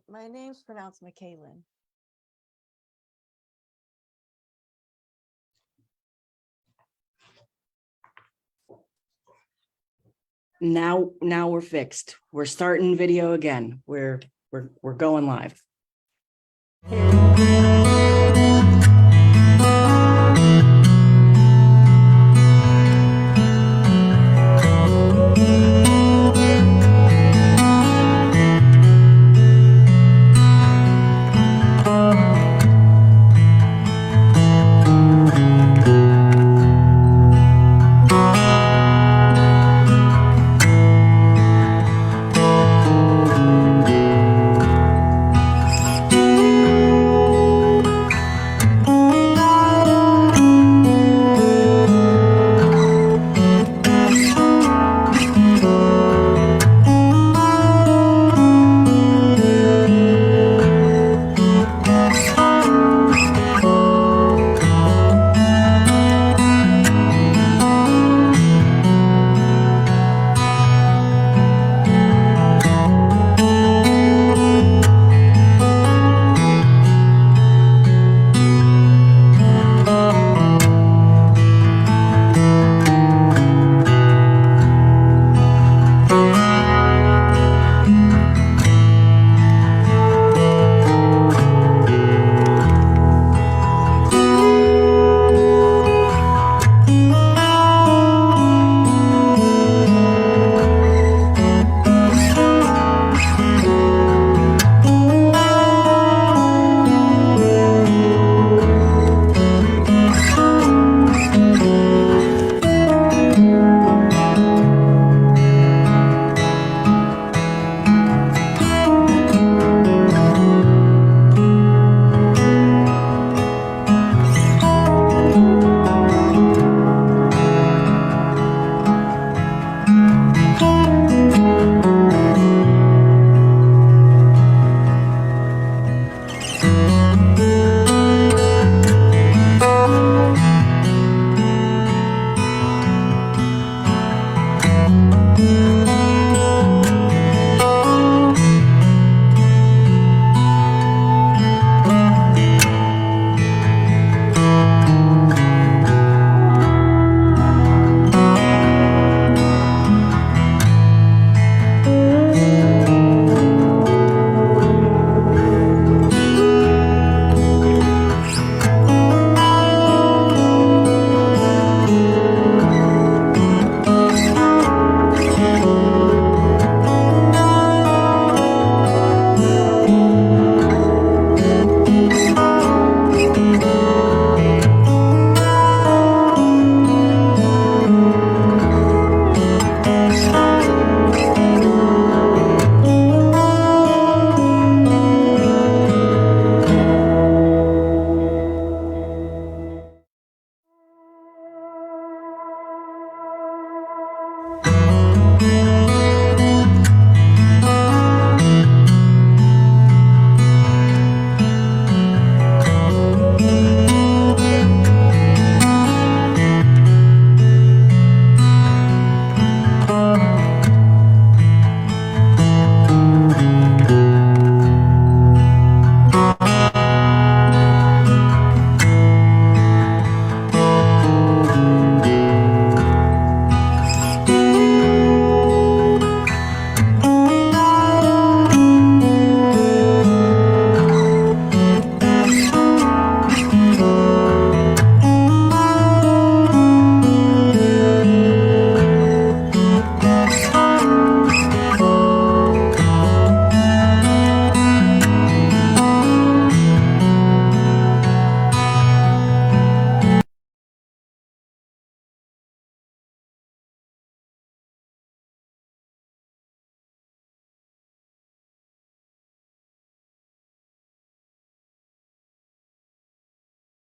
My name's pronounced McKaylin. Now we're fixed. We're starting video again. We're going live.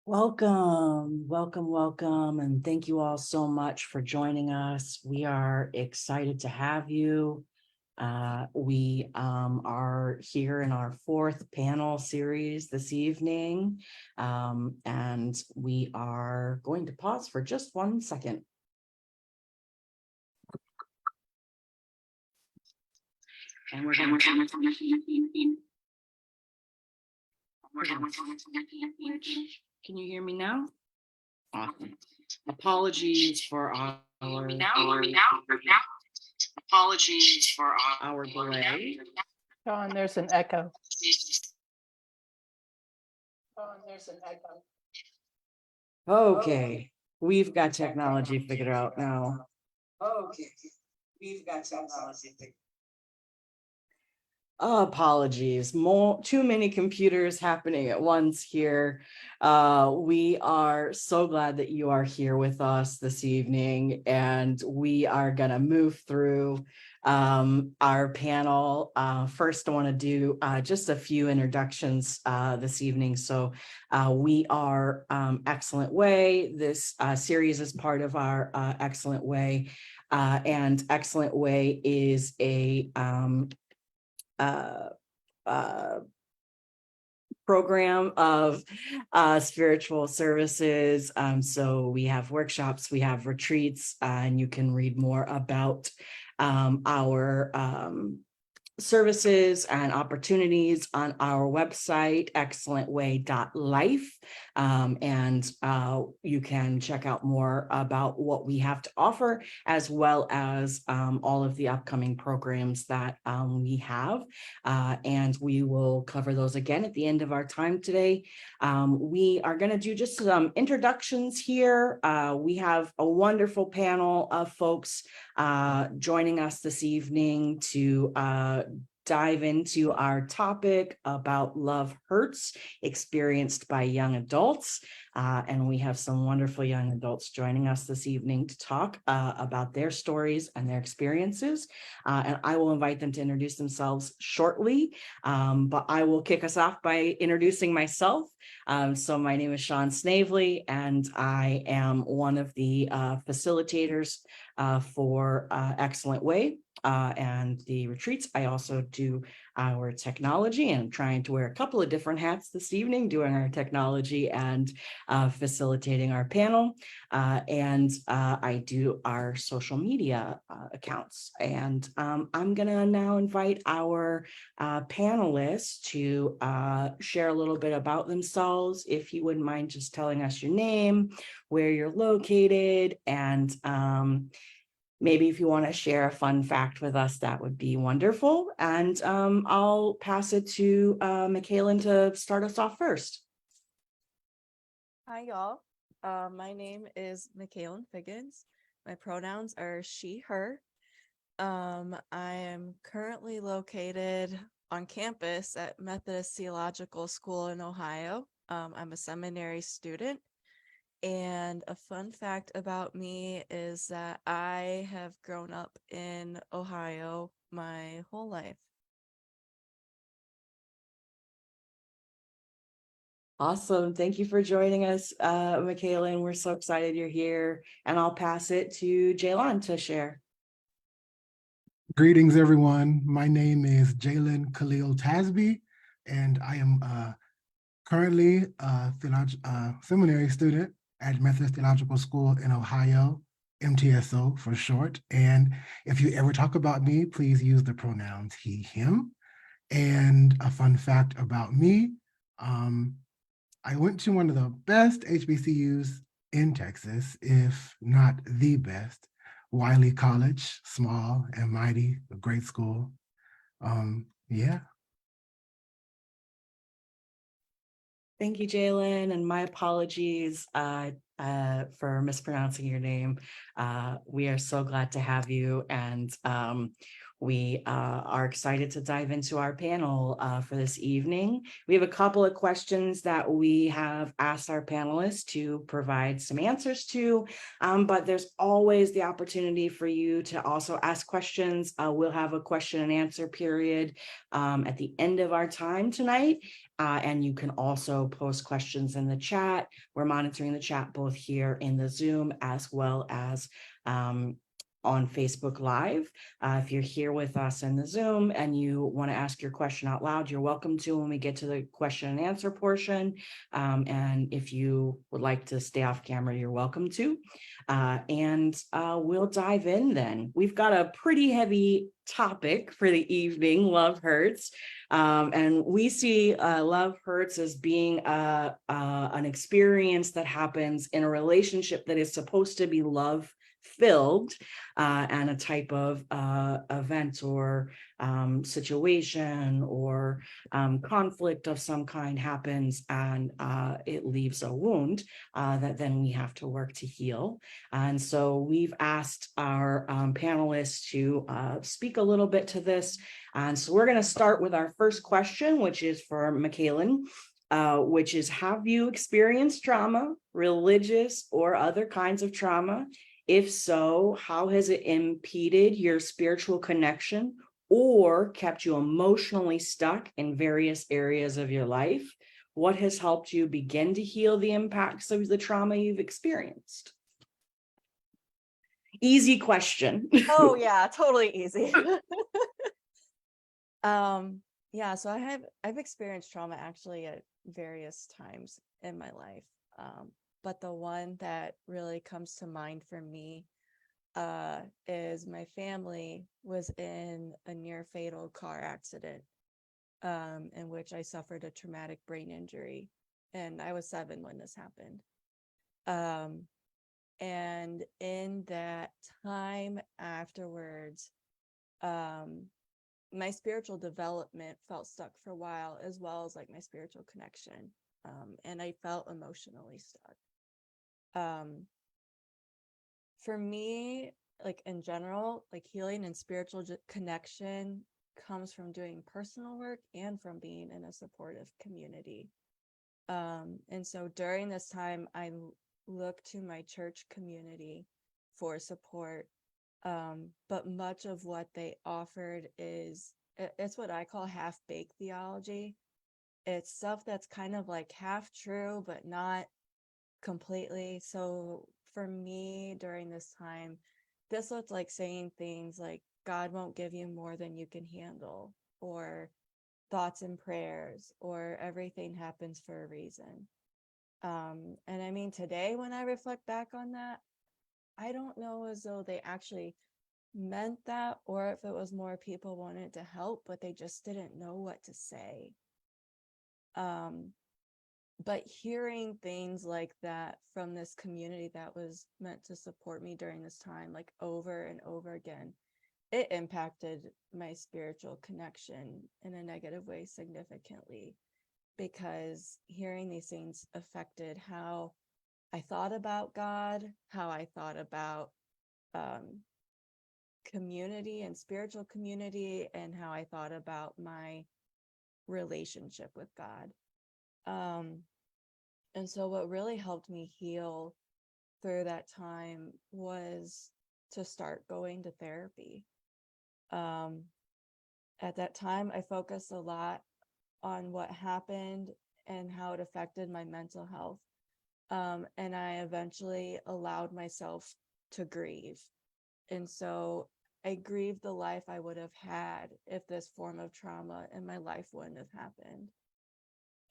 Welcome, and thank you all so much for joining us. We are excited to have you. We are here in our fourth panel series this evening, and we are going to pause for just 1 second. And we're going to Can you hear me now? Awesome. Apologies for our delay. Sean, there's an echo. Sean, there's an echo. Okay, we've got technology figured out now. Okay, we've got technology figured. Apologies, too many computers happening at once here. We are so glad that you are here with us this evening, and we are gonna move through our panel. First, I want to do just a few introductions this evening. So we are Excellent Way. This series is part of our Excellent Way, and Excellent Way is a program of spiritual services. So we have workshops, we have retreats, and you can read more about our services and opportunities on our website, excellentway.life. And you can check out more about what we have to offer, as well as all of the upcoming programs that we have. And we will cover those again at the end of our time today. We are going to do just some introductions here. We have a wonderful panel of folks joining us this evening to dive into our topic about love hurts experienced by young adults. And we have some wonderful young adults joining us this evening to talk about their stories and their experiences. And I will invite them to introduce themselves shortly, but I will kick us off by introducing myself. So my name is Sean Snavely, and I am one of the facilitators for Excellent Way and the retreats. I also do our technology, and I'm trying to wear a couple of different hats this evening, doing our technology and facilitating our panel. And I do our social media accounts. And I'm gonna now invite our panelists to share a little bit about themselves. If you wouldn't mind just telling us your name, where you're located, and maybe if you want to share a fun fact with us, that would be wonderful. And I'll pass it to Michaelan to start us off first. Hi, y'all. My name is Michaelan Figgins. My pronouns are she, her. I am currently located on campus at Methodist Theological School in Ohio. I'm a seminary student. And a fun fact about me is that I have grown up in Ohio my whole life. Awesome. Thank you for joining us, Michaelan. We're so excited you're here. And I'll pass it to Jaylon to share. Greetings, everyone. My name is Jalen Khalil Tasby, and I am currently a seminary student at Methodist Theological School in Ohio, MTSO for short. And if you ever talk about me, please use the pronouns he, him. And a fun fact about me, I went to one of the best HBCUs in Texas, if not the best, Wiley College, small and mighty, a great school. Yeah. Thank you, Jaylon, and my apologies for mispronouncing your name. We are so glad to have you, and we are excited to dive into our panel for this evening. We have a couple of questions that we have asked our panelists to provide some answers to, but there's always the opportunity for you to also ask questions. We'll have a question and answer period at the end of our time tonight. And you can also post questions in the chat. We're monitoring the chat both here in the Zoom as well as on Facebook Live. If you're here with us in the Zoom and you want to ask your question out loud, you're welcome to when we get to the question and answer portion. And if you would like to stay off camera, you're welcome to. And we'll dive in then. We've got a pretty heavy topic for the evening, Love Hurts. And we see love hurts as being an experience that happens in a relationship that is supposed to be love filled, and a type of event or situation or conflict of some kind happens, and it leaves a wound that then we have to work to heal. And so we've asked our panelists to speak a little bit to this. And so we're going to start with our first question, which is for McKaylin, which is, have you experienced trauma, religious or other kinds of trauma? If so, how has it impeded your spiritual connection or kept you emotionally stuck in various areas of your life? What has helped you begin to heal the impacts of the trauma you've experienced? Easy question. Oh yeah, totally easy. Yeah, so I've experienced trauma actually at various times in my life. But the one that really comes to mind for me is my family was in a near fatal car accident, in which I suffered a traumatic brain injury, and I was 7 when this happened. And in that time afterwards, my spiritual development felt stuck for a while, as well as like my spiritual connection. And I felt emotionally stuck. For me, like in general, like healing and spiritual connection comes from doing personal work and from being in a supportive community. And so during this time, I looked to my church community for support. But much of what they offered it's what I call half-baked theology. It's stuff that's kind of like half true, but not completely. So for me during this time, this looked like saying things like, God won't give you more than you can handle, or thoughts and prayers, or everything happens for a reason. And I mean, today when I reflect back on that, I don't know as though they actually meant that, or if it was more people wanted to help, but they just didn't know what to say. But hearing things like that from this community that was meant to support me during this time, like over and over again, it impacted my spiritual connection in a negative way significantly, because hearing these things affected how I thought about God, how I thought about community and spiritual community, and how I thought about my relationship with God. And so what really helped me heal through that time was to start going to therapy. At that time, I focused a lot on what happened and how it affected my mental health. And I eventually allowed myself to grieve. And so I grieved the life I would have had if this form of trauma in my life wouldn't have happened.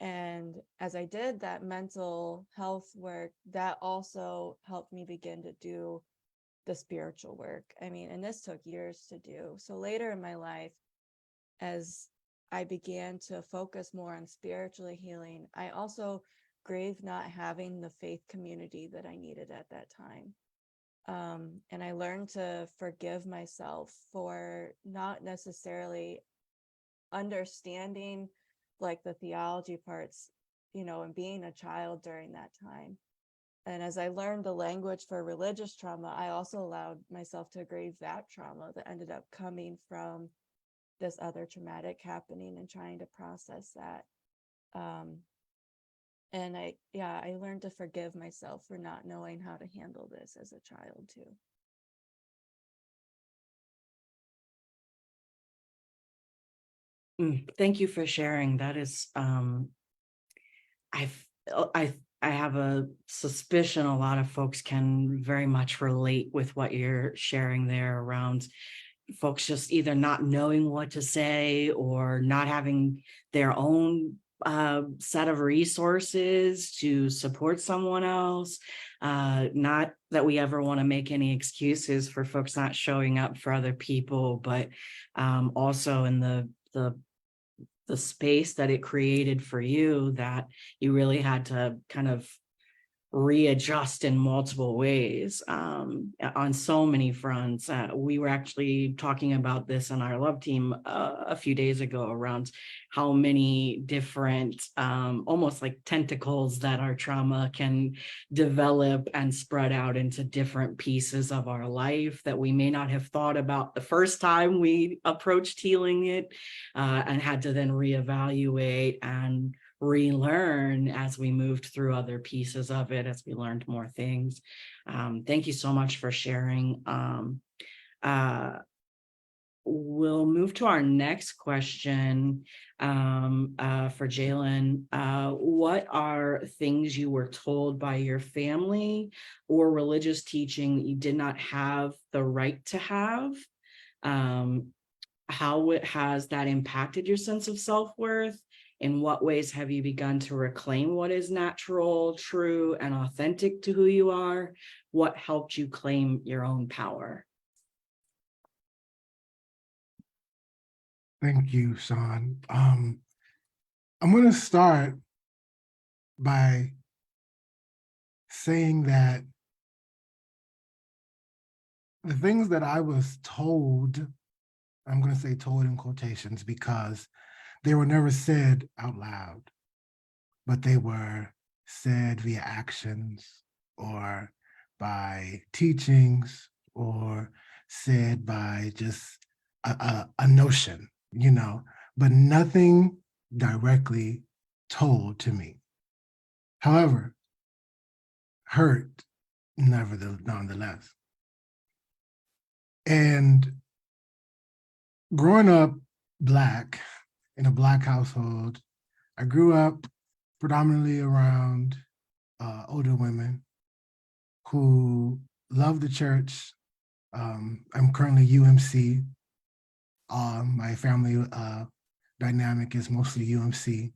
And as I did that mental health work, that also helped me begin to do the spiritual work. I mean, and this took years to do. So later in my life, as I began to focus more on spiritually healing, I also grieved not having the faith community that I needed at that time. And I learned to forgive myself for not necessarily understanding like the theology parts, and being a child during that time. And as I learned the language for religious trauma, I also allowed myself to grieve that trauma that ended up coming from this other traumatic happening, and trying to process that. And I learned to forgive myself for not knowing how to handle this as a child too. Thank you for sharing. That is, I I have a suspicion a lot of folks can very much relate with what you're sharing there around folks just either not knowing what to say or not having their own set of resources to support someone else. Not that we ever want to make any excuses for folks not showing up for other people, but also in the space that it created for you, that you really had to kind of readjust in multiple ways on so many fronts. We were actually talking about this on our love team a few days ago around how many different almost like tentacles that our trauma can develop and spread out into different pieces of our life that we may not have thought about the first time we approached healing it, and had to then reevaluate and relearn as we moved through other pieces of it, as we learned more things. Thank you so much for sharing. We'll move to our next question for Jalen. What are things you were told by your family or religious teaching that you did not have the right to have? How has that impacted your sense of self-worth? In what ways have you begun to reclaim what is natural, true, and authentic to who you are? What helped you claim your own power? Thank you, Sean. I'm going to start by saying that the things that I was told, I'm going to say told in quotations because they were never said out loud, but they were said via actions or by teachings or said by just a notion, but nothing directly told to me. However, hurt nonetheless. And growing up Black, in a Black household, I grew up predominantly around older women who love the church. I'm currently UMC. My family dynamic is mostly UMC.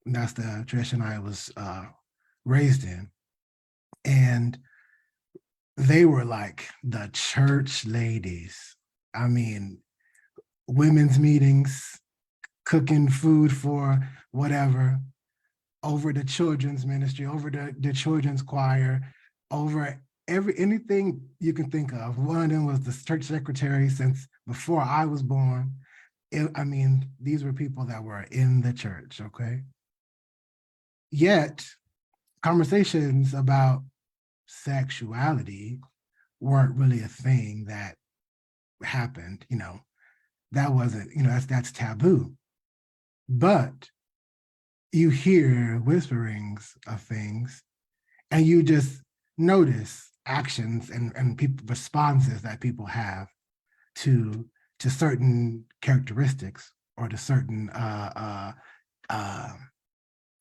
And that's the tradition I was raised in. And they were like the church ladies. I mean, women's meetings, cooking food for whatever, over the children's ministry, over the children's choir, over anything you can think of. One of them was the church secretary since before I was born. These were people that were in the church, okay? Yet, conversations about sexuality weren't really a thing that happened, that wasn't, that's taboo. But you hear whisperings of things and you just notice actions and people responses that people have to certain characteristics or to certain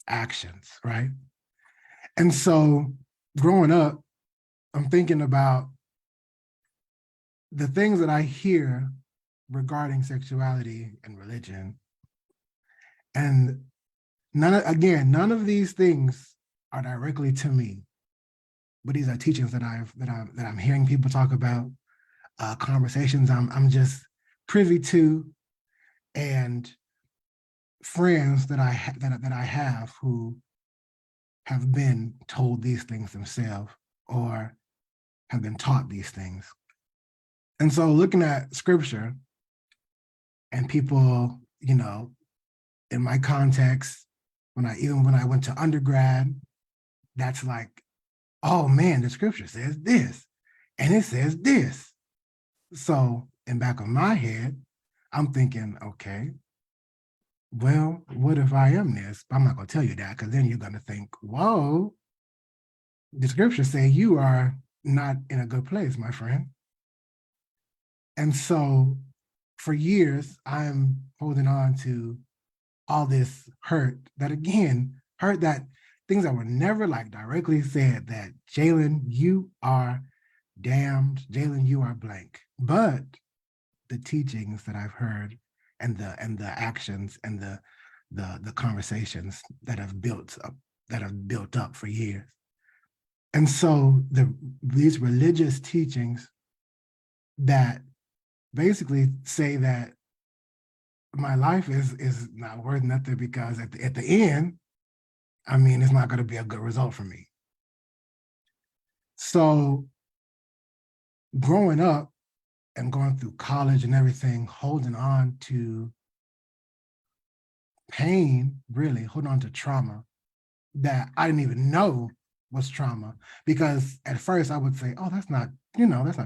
actions, right? And so growing up, I'm thinking about the things that I hear regarding sexuality and religion. And none of these things are directly to me, but these are teachings that I'm hearing people talk about, conversations I'm just privy to, and friends that I have who have been told these things themselves or have been taught these things. And so looking at scripture and people, in my context, when I went to undergrad, that's like, oh man, the scripture says this, and it says this. So in back of my head, I'm thinking, okay, well, what if I am this? I'm not gonna tell you that, because then you're gonna think, whoa, the scriptures say you are not in a good place, my friend. And so for years, I'm holding on to all this hurt that things that were never like directly said that Jalen, you are damned, Jalen, you are blank. But the teachings that I've heard and the actions and the conversations that have built up for years. And so these religious teachings that basically say that my life is not worth nothing because at the end, I mean, it's not going to be a good result for me. So growing up and going through college and everything, holding on to pain, really holding on to trauma that I didn't even know was trauma. Because at first I would say, oh, that's not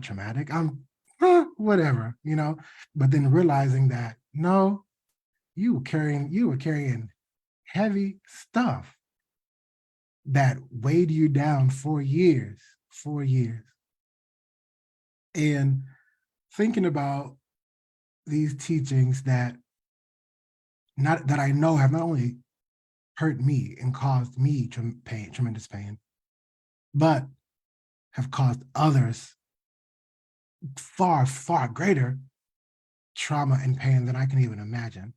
traumatic. Whatever, but then realizing that no, you were carrying heavy stuff that weighed you down for years. And thinking about these teachings that I know have not only hurt me and caused me tremendous pain, but have caused others far, far greater trauma and pain than I can even imagine.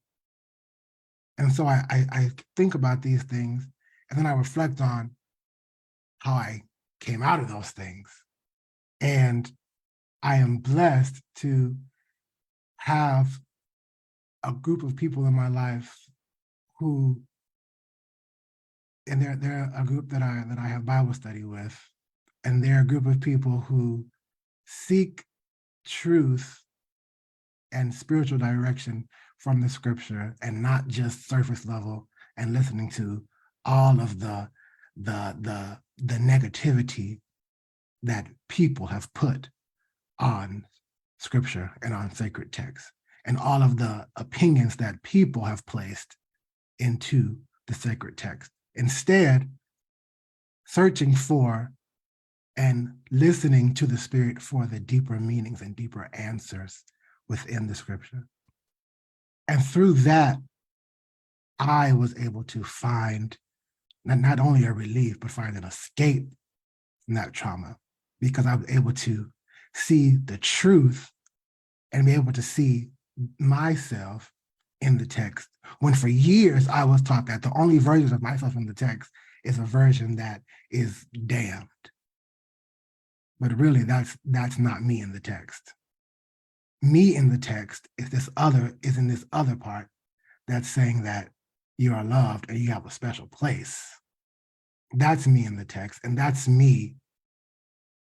And so I think about these things, and then I reflect on how I came out of those things. And I am blessed to have a group of people in my life who, and they're a group that I have Bible study with, and they're a group of people who seek truth and spiritual direction from the scripture, and not just surface level and listening to all of the negativity that people have put on scripture and on sacred texts, and all of the opinions that people have placed into the sacred text. Instead, searching for and listening to the Spirit for the deeper meanings and deeper answers within the scripture. And through that, I was able to find not only a relief, but find an escape from that trauma, because I was able to see the truth and be able to see myself in the text, when for years I was taught that the only version of myself in the text is a version that is damned. But really, that's not me in the text. Me in the text is in this other part that's saying that you are loved and you have a special place. That's me in the text, and that's me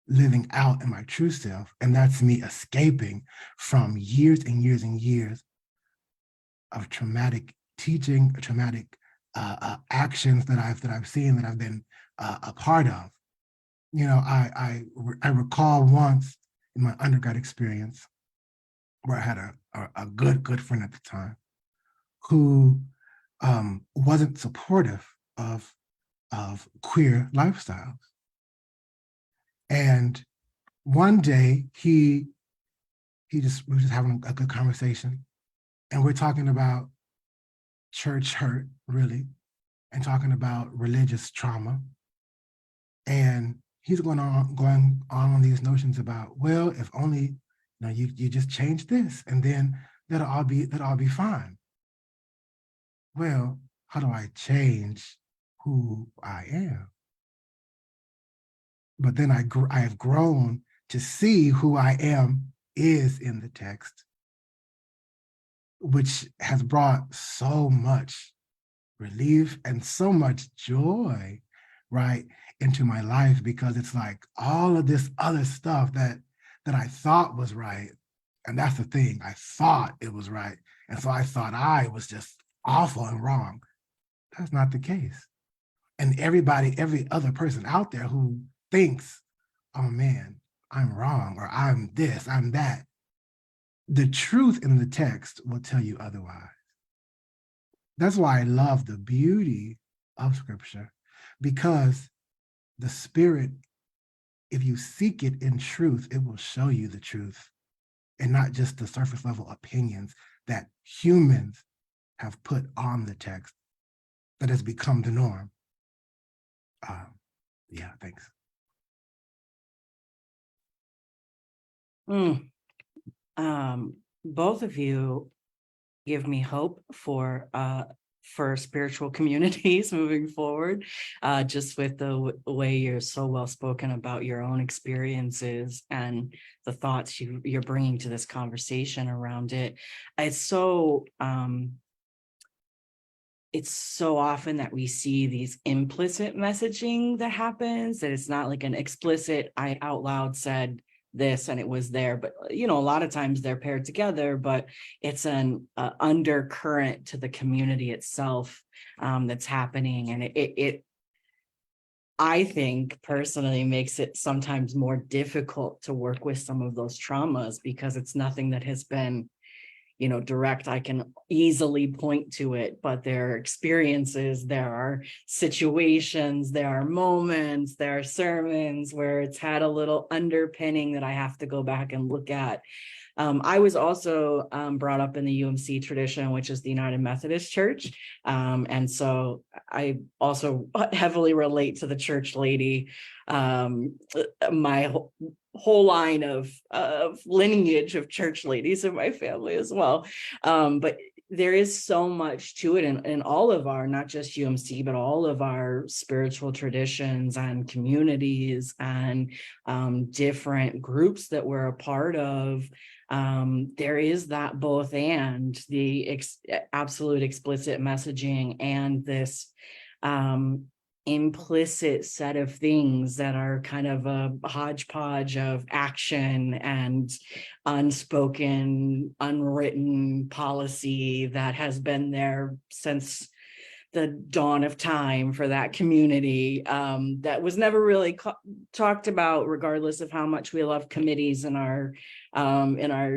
living out in my true self, and that's me escaping from years and years and years of traumatic teaching, traumatic actions that I've seen, that I've been a part of. I recall once in my undergrad experience where I had a good friend at the time who wasn't supportive of queer lifestyles. And one day we were just having a good conversation, and we're talking about church hurt, really, and talking about religious trauma. And he's going on these notions about, well, if only you just change this, and then that'll all be fine. Well, how do I change who I am? But then I have grown to see who I am is in the text, which has brought so much relief and so much joy, right, into my life, because it's like all of this other stuff that I thought was right. And that's the thing, I thought it was right. And so I thought I was just awful and wrong. That's not the case. And every other person out there who thinks, oh man, I'm wrong, or I'm this, I'm that, the truth in the text will tell you otherwise. That's why I love the beauty of scripture, because the Spirit, if you seek it in truth, it will show you the truth, and not just the surface level opinions that humans have put on the text that has become the norm. Yeah, thanks. Mm, both of you give me hope for spiritual communities moving forward. Just with the way you're so well spoken about your own experiences and the thoughts you're bringing to this conversation around it. It's so often that we see these implicit messaging that happens, that it's not like an explicit, I out loud said this and it was there, but a lot of times they're paired together, but it's an undercurrent to the community itself that's happening. And it I think personally makes it sometimes more difficult to work with some of those traumas because it's nothing that has been direct. I can easily point to it, but there are experiences, there are situations, there are moments, there are sermons where it's had a little underpinning that I have to go back and look at. I was also brought up in the UMC tradition, which is the United Methodist Church. And so I also heavily relate to the church lady. My whole line of lineage of church ladies in my family as well. But there is so much to it in all of our, not just UMC, but all of our spiritual traditions and communities and different groups that we're a part of. There is that both and the absolute explicit messaging and this implicit set of things that are kind of a hodgepodge of action and unspoken, unwritten policy that has been there since the dawn of time for that community, that was never really talked about, regardless of how much we love committees in our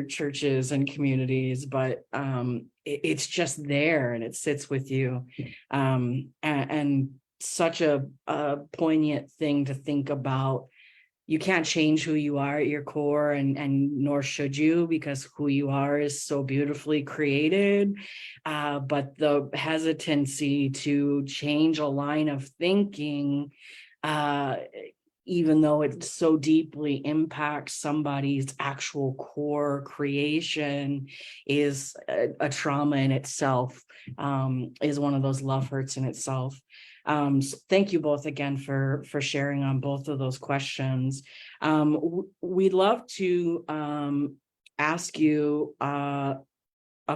churches and communities. But it's just there and it sits with you, and such a poignant thing to think about. You can't change who you are at your core, and nor should you, because who you are is so beautifully created. But the hesitancy to change a line of thinking, even though it so deeply impacts somebody's actual core creation, is a trauma in itself, is one of those love hurts in itself. So thank you both again for sharing on both of those questions. We'd love to ask you a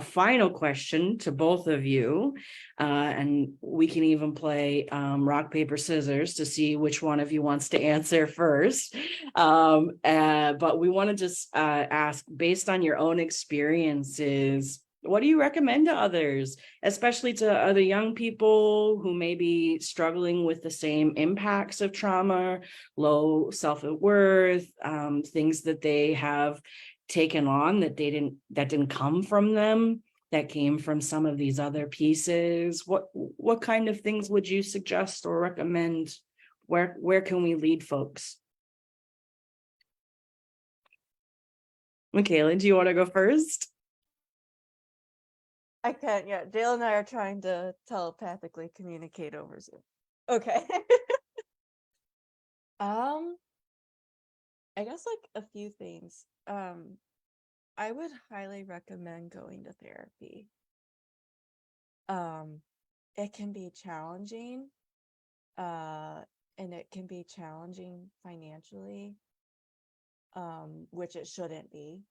final question to both of you, and we can even play rock, paper, scissors to see which one of you wants to answer first. But we want to just ask, based on your own experiences, what do you recommend to others, especially to other young people who may be struggling with the same impacts of trauma, low self-worth, things that they have taken on that didn't come from them, that came from some of these other pieces? What kind of things would you suggest or recommend? Where can we lead folks? Michaela, do you want to go first? I can't yet. Dale and I are trying to telepathically communicate over Zoom. Okay. I guess like a few things. I would highly recommend going to therapy. It can be challenging, and it can be challenging financially, which it shouldn't be.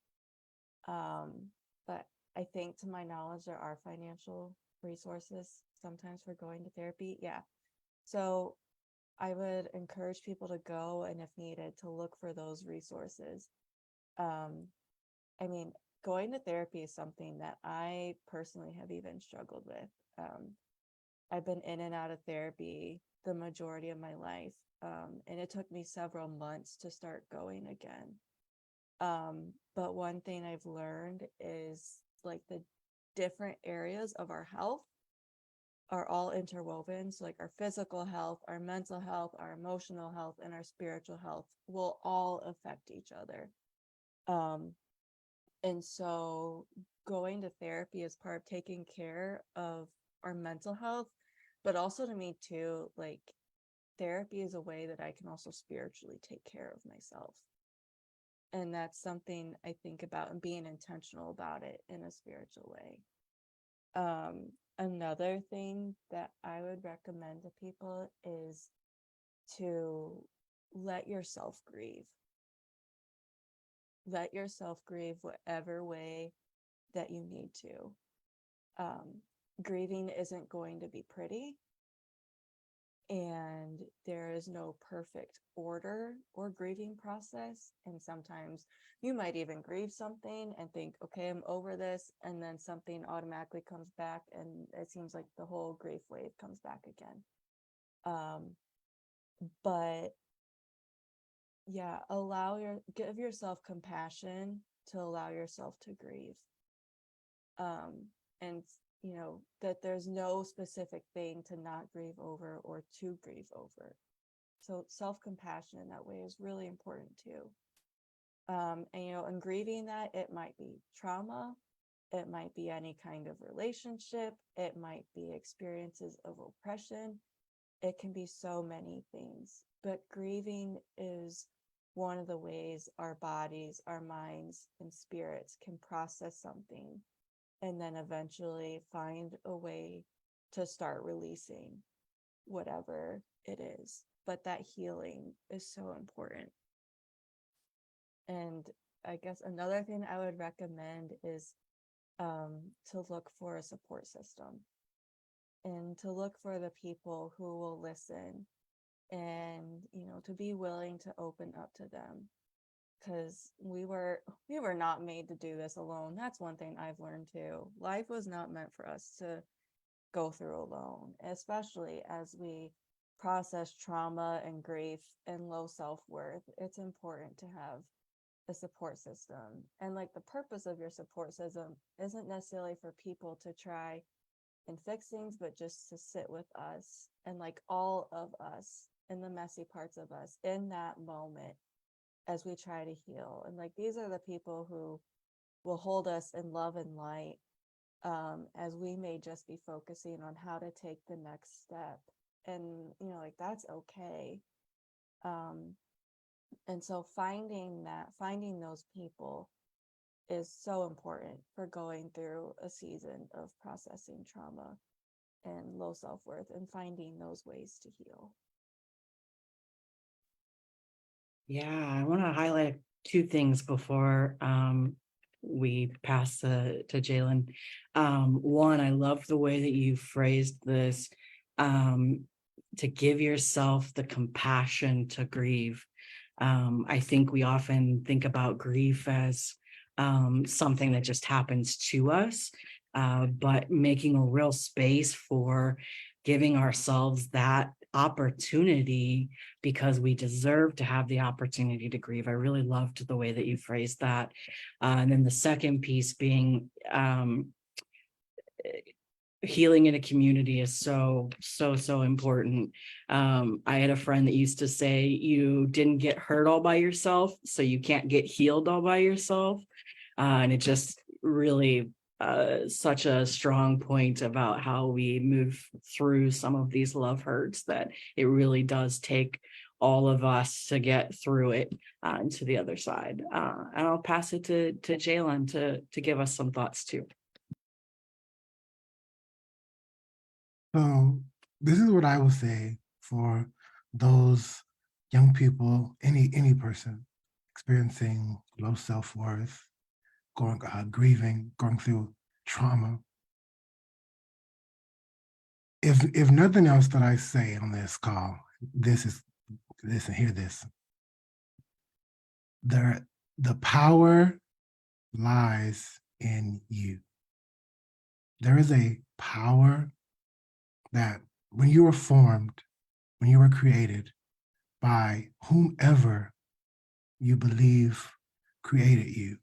But I think, to my knowledge, there are financial resources sometimes for going to therapy. Yeah. So I would encourage people to go, and if needed, to look for those resources. I mean, going to therapy is something that I personally have even struggled with. I've been in and out of therapy the majority of my life, and it took me several months to start going again. But one thing I've learned is, like, the different areas of our health are all interwoven. So like our physical health, our mental health, our emotional health, and our spiritual health will all affect each other. And so going to therapy is part of taking care of our mental health, but also, to me too, like, therapy is a way that I can also spiritually take care of myself. And that's something I think about, and being intentional about it in a spiritual way. Another thing that I would recommend to people is to let yourself grieve. Let yourself grieve whatever way that you need to. Grieving isn't going to be pretty, and there is no perfect order or grieving process. And sometimes you might even grieve something and think, okay, I'm over this, and then something automatically comes back and it seems like the whole grief wave comes back again. But yeah, give yourself compassion to allow yourself to grieve. And that there's no specific thing to not grieve over or to grieve over. So self-compassion in that way is really important too. And grieving that, it might be trauma, it might be any kind of relationship, it might be experiences of oppression, it can be so many things. But grieving is one of the ways our bodies, our minds, and spirits can process something and then eventually find a way to start releasing whatever it is. But that healing is so important. And I guess another thing I would recommend is to look for a support system, and to look for the people who will listen, and to be willing to open up to them. Because we were not made to do this alone. That's one thing I've learned too. Life was not meant for us to go through alone, especially as we process trauma and grief and low self-worth. It's important to have a support system. And like, the purpose of your support system isn't necessarily for people to try and fix things, but just to sit with us, and like all of us, and the messy parts of us in that moment as we try to heal. And like, these are the people who will hold us in love and light, as we may just be focusing on how to take the next step. And like, that's okay. And so finding those people is so important for going through a season of processing trauma and low self-worth, and finding those ways to heal. Yeah, I want to highlight two things before we pass to Jalen. One, I love the way that you phrased this, to give yourself the compassion to grieve. I think we often think about grief as something that just happens to us, but making a real space for giving ourselves that opportunity, because we deserve to have the opportunity to grieve. I really loved the way that you phrased that. And then the second piece being healing in a community is so important. I had a friend that used to say, you didn't get hurt all by yourself, so you can't get healed all by yourself. And it just really such a strong point about how we move through some of these love hurts, that it really does take all of us to get through it and to the other side. And I'll pass it to Jalen to give us some thoughts too. So this is what I will say for those young people, any person experiencing low self-worth, grieving, going through trauma. If nothing else that I say on this call, listen, hear this. The power lies in you. There is a power that when you were formed, when you were created by whomever you believe created you,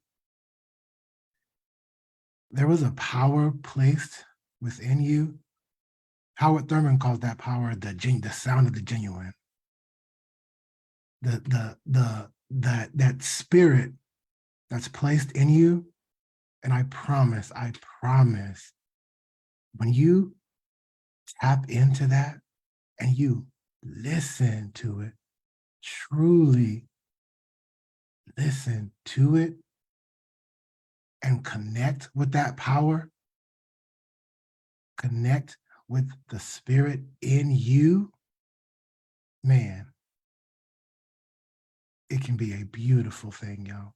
there was a power placed within you. Howard Thurman calls that power the sound of the genuine. That spirit that's placed in you. And I promise, when you tap into that and you listen to it, truly listen to it, and connect with that power, connect with the spirit in you, man, it can be a beautiful thing, y'all.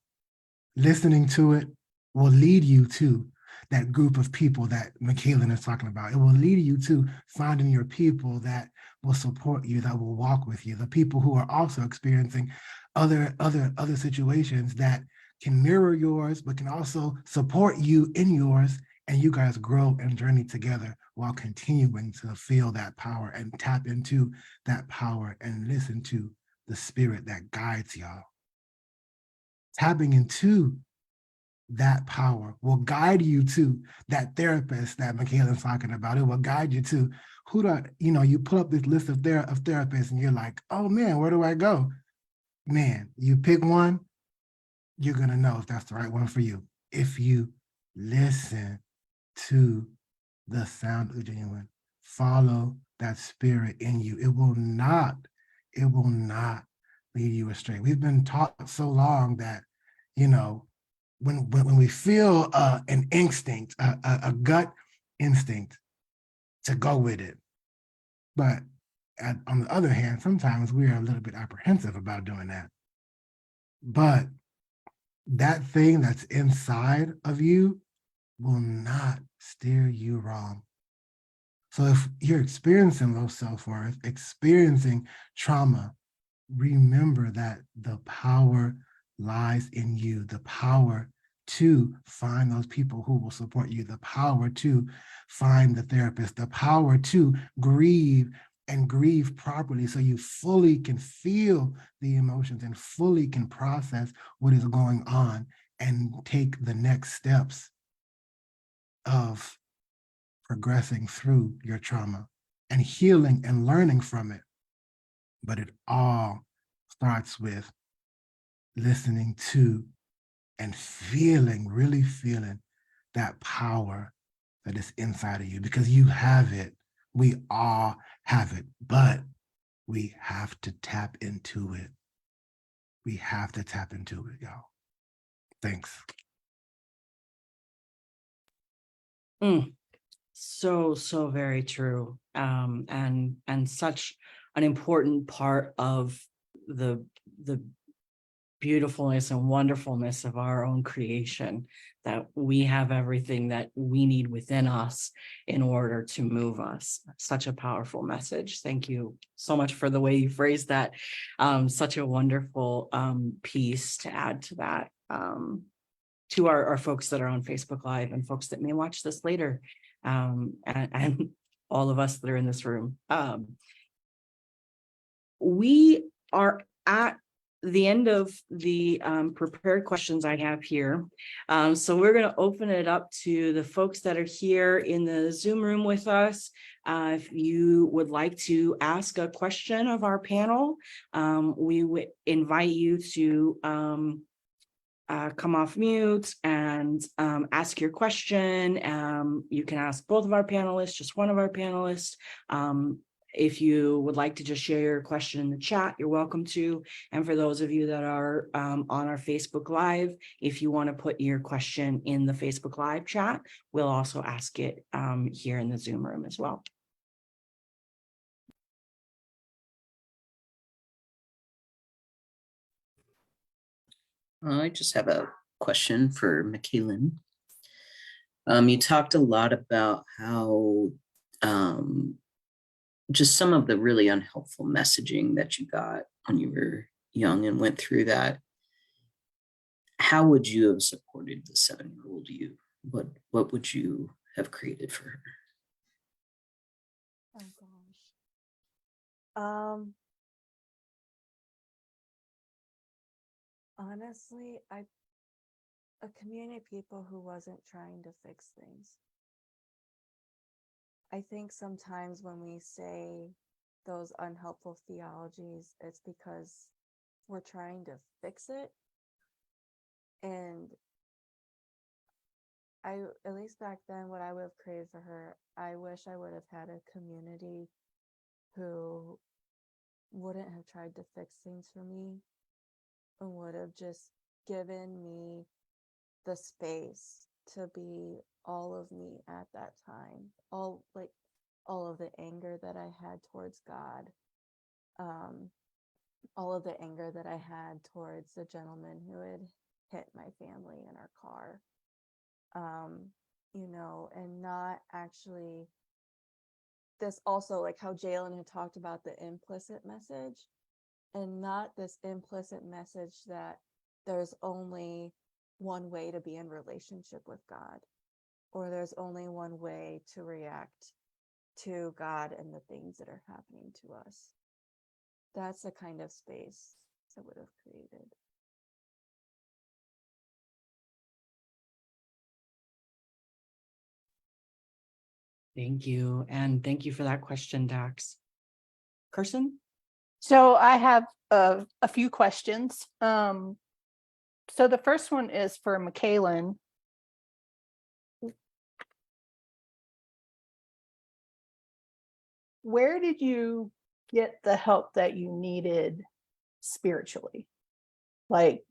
Listening to it will lead you to that group of people that Michaelan is talking about. It will lead you to finding your people that will support you, that will walk with you, the people who are also experiencing other situations that can mirror yours, but can also support you in yours, and you guys grow and journey together while continuing to feel that power and tap into that power and listen to the spirit that guides y'all. Tapping into that power will guide you to that therapist that Michaela's talking about. It will guide you to who do you pull up this list of therapists and you're like, oh man, where do I go? Man, you pick one, you're gonna know if that's the right one for you. If you listen to the sound of genuine, follow that spirit in you. It will not lead you astray. We've been taught so long that, when we feel an instinct, a gut instinct to go with it. But on the other hand, sometimes we are a little bit apprehensive about doing that. But that thing that's inside of you will not steer you wrong. So if you're experiencing low self-worth, experiencing trauma, remember that the power lies in you, the power to find those people who will support you, the power to find the therapist, the power to grieve and grieve properly so you fully can feel the emotions and fully can process what is going on and take the next steps of progressing through your trauma and healing and learning from it. But it all starts with listening to and really feeling that power that is inside of you, because you have it. We all have it, but we have to tap into it. We have to tap into it, y'all. Thanks. So very true. And such an important part of the beautifulness and wonderfulness of our own creation, that we have everything that we need within us in order to move us. Such a powerful message. Thank you so much for the way you phrased that. Such a wonderful piece to add to that, to our folks that are on Facebook Live and folks that may watch this later, and all of us that are in this room. We are at the end of the prepared questions I have here. So we're going to open it up to the folks that are here in the Zoom room with us. If you would like to ask a question of our panel, we would invite you to come off mute and ask your question. You can ask both of our panelists, just one of our panelists. If you would like to just share your question in the chat, you're welcome to. And for those of you that are on our Facebook Live, if you want to put your question in the Facebook Live chat, we'll also ask it here in the Zoom room as well. I just have a question for Michaelan. You talked a lot about how just some of the really unhelpful messaging that you got when you were young and went through that. How would you have supported the 7-year-old you? What would you have created for her? Oh gosh. Honestly, a community of people who wasn't trying to fix things. I think sometimes when we say those unhelpful theologies, it's because we're trying to fix it. And at least back then, what I would have created for her, I wish I would have had a community who wouldn't have tried to fix things for me and would have just given me the space to be all of me at that time, all of the anger that I had towards God, all of the anger that I had towards the gentleman who had hit my family in our car, and not actually, this also, like how Jalen had talked about the implicit message, and not this implicit message that there's only one way to be in relationship with God, or there's only one way to react to God and the things that are happening to us. That's the kind of space that would have created. Thank you. And thank you for that question, Dax. Carson? So I have a few questions. So the first one is for Michaelan. Where did you get the help that you needed spiritually? Like,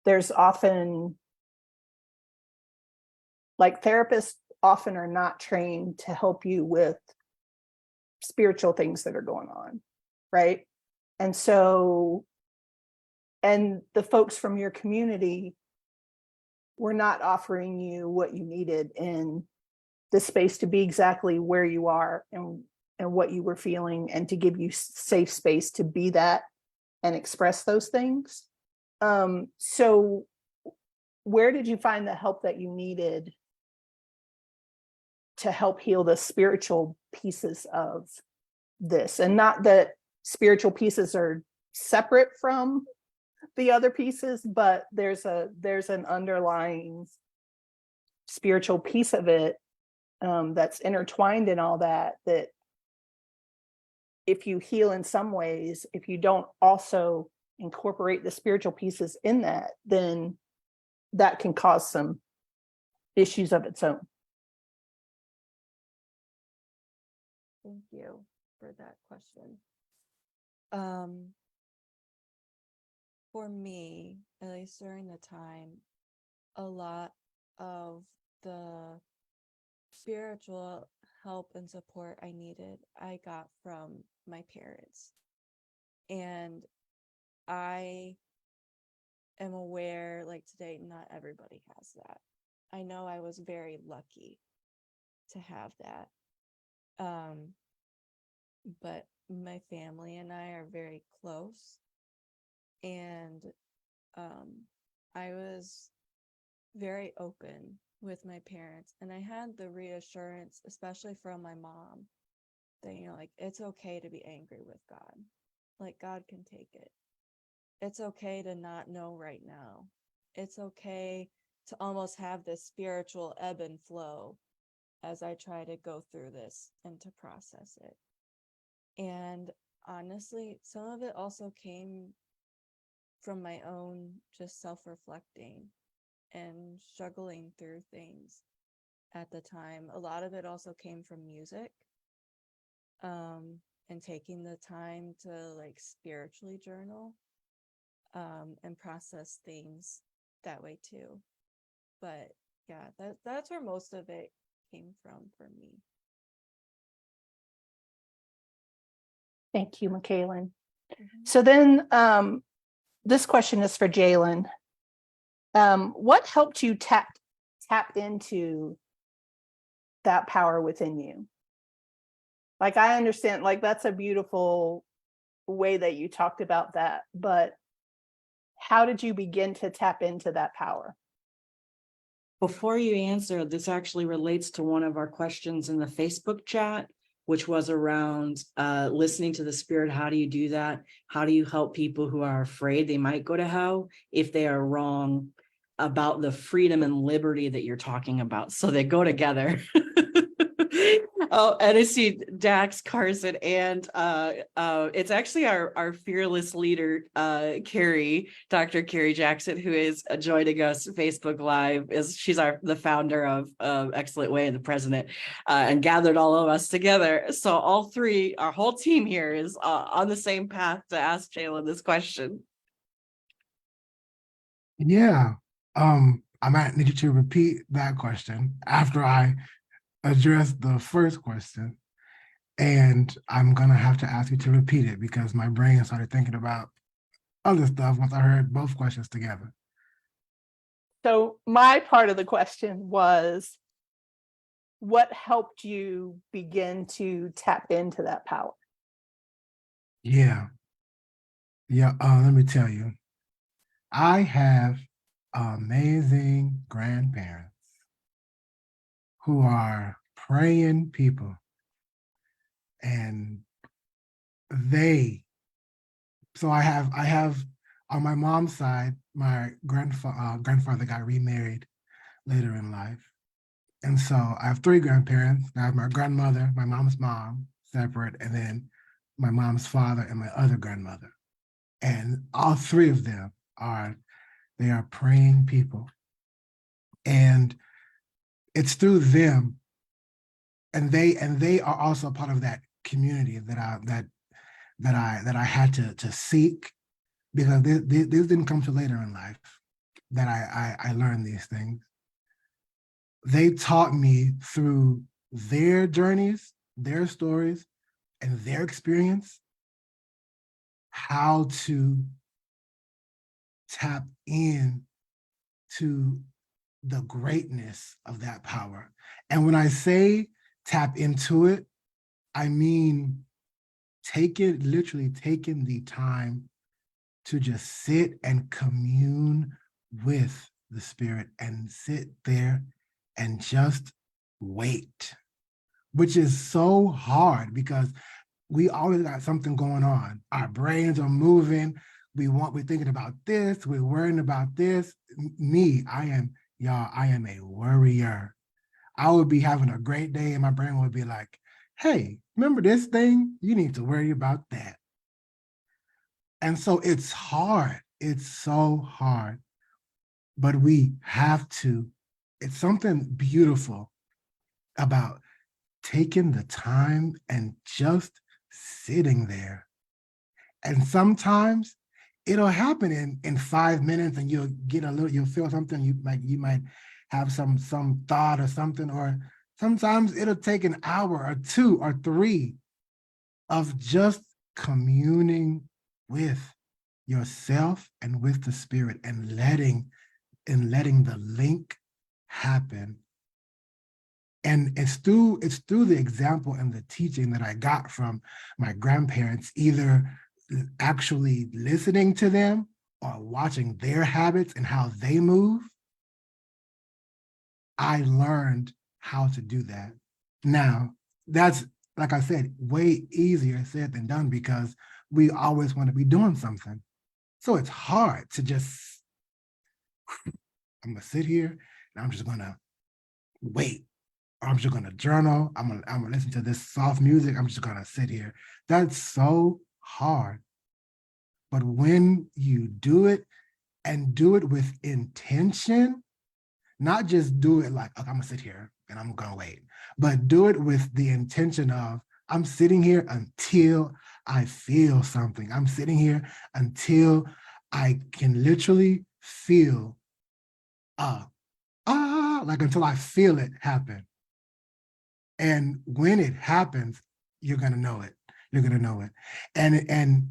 there's often, like, therapists often are not trained to help you with spiritual things that are going on, right? And so, and the folks from your community were not offering you what you needed in the space to be exactly where you are and what you were feeling, and to give you safe space to be that and express those things. So where did you find the help that you needed to help heal the spiritual pieces of this? And not that spiritual pieces are separate from the other pieces, but there's an underlying spiritual piece of it that's intertwined in all that if you heal in some ways, if you don't also incorporate the spiritual pieces in that, then that can cause some issues of its own. Thank you for that question. For me, at least during the time, a lot of the spiritual help and support I needed, I got from my parents. And I am aware, like today, not everybody has that. I know I was very lucky to have that. But my family and I are very close. And I was very open with my parents, and I had the reassurance, especially from my mom, that, like, it's okay to be angry with God. Like, God can take it. It's okay to not know right now. It's okay to almost have this spiritual ebb and flow as I try to go through this and to process it. And honestly, some of it also came from my own just self-reflecting and struggling through things at the time. A lot of it also came from music, and taking the time to like spiritually journal, and process things that way too. But yeah, that's where most of it came from for me. Thank you, Michaelan. Mhm. So then this question is for Jalen. What helped you tap into that power within you? Like, I understand, like, that's a beautiful way that you talked about that, but how did you begin to tap into that power? Before you answer, this actually relates to one of our questions in the Facebook chat, which was around listening to the Spirit. How do you do that? How do you help people who are afraid they might go to hell if they are wrong about the freedom and liberty that you're talking about? So they go together. Oh, and I see Dax, Carson, and it's actually our fearless leader, Carrie, Dr. Carrie Jackson, who is joining us Facebook Live. She's the founder of Excellent Way and the president, and gathered all of us together. So all three, our whole team here is on the same path to ask Jalen this question. Yeah. I might need you to repeat that question after I address the first question. And I'm gonna have to ask you to repeat it because my brain started thinking about other stuff once I heard both questions together. So my part of the question was, what helped you begin to tap into that power? Yeah. Yeah. Let me tell you, I have amazing grandparents who are praying people, and I have on my mom's side, my grandfather got remarried later in life. And so I have three grandparents. I have my grandmother, my mom's mom, separate, and then my mom's father and my other grandmother. And all three of them they are praying people. And it's through them, and they are also part of that community that I had to seek, because this didn't come to later in life that I learned these things. They taught me through their journeys, their stories, and their experience how to tap in to the greatness of that power. And when I say tap into it, I mean literally taking the time to just sit and commune with the spirit and sit there and just wait, which is so hard because we always got something going on. Our brains are moving. We're thinking about this. We're worrying about this. I am a worrier. I would be having a great day and my brain would be like, hey, remember this thing? You need to worry about that. And so it's hard. It's so hard. But we have to. It's something beautiful about taking the time and just sitting there. And sometimes it'll happen in 5 minutes, and you'll feel something, you might have some thought or something, or sometimes it'll take an hour or 2 or 3 of just communing with yourself and with the spirit, and letting the link happen. And it's through the example and the teaching that I got from my grandparents, either actually listening to them or watching their habits and how they move. I learned how to do that. Now, that's, like I said, way easier said than done, because we always want to be doing something. So it's hard to just, I'm gonna sit here and I'm just gonna wait. I'm just gonna journal. I'm gonna listen to this soft music. I'm just gonna sit here. That's so hard. But when you do it, and do it with intention, not just do it like, okay, I'm gonna sit here and I'm gonna wait, but do it with the intention of, I'm sitting here until I feel something. I'm sitting here until I can literally feel, like until I feel it happen. And when it happens, you're gonna know it. You're gonna know it. And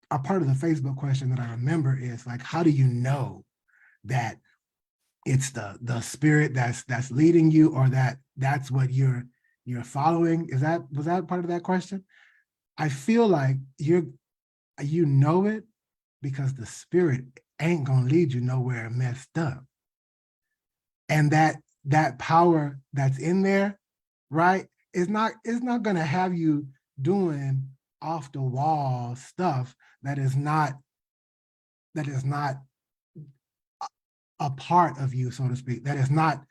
a part of the Facebook question that I remember is like, how do you know that it's the spirit that's leading you, or that's what you're following? Was that part of that question? I feel like you know it because the spirit ain't gonna lead you nowhere messed up. And that power that's in there, right? It's not gonna have you doing off the wall stuff that is not a part of you, so to speak, that is not,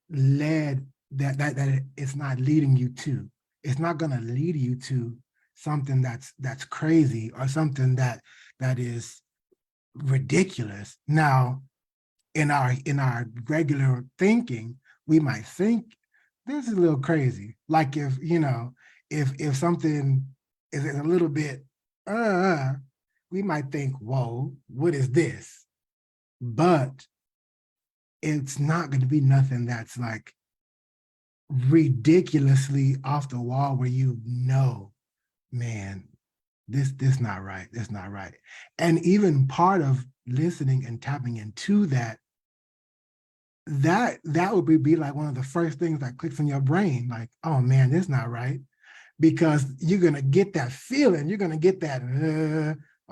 led it's not leading you to. It's not going to lead you to something that's crazy or something that is ridiculous. Now, in our regular thinking, we might think this is a little crazy. Like if if something is a little bit we might think, whoa, what is this? But it's not going to be nothing that's like ridiculously off the wall where man, this not right. That's not right. And even part of listening and tapping into that would be like one of the first things that clicks in your brain, like, oh man, this not right. Because you're gonna get that feeling, you're gonna get that,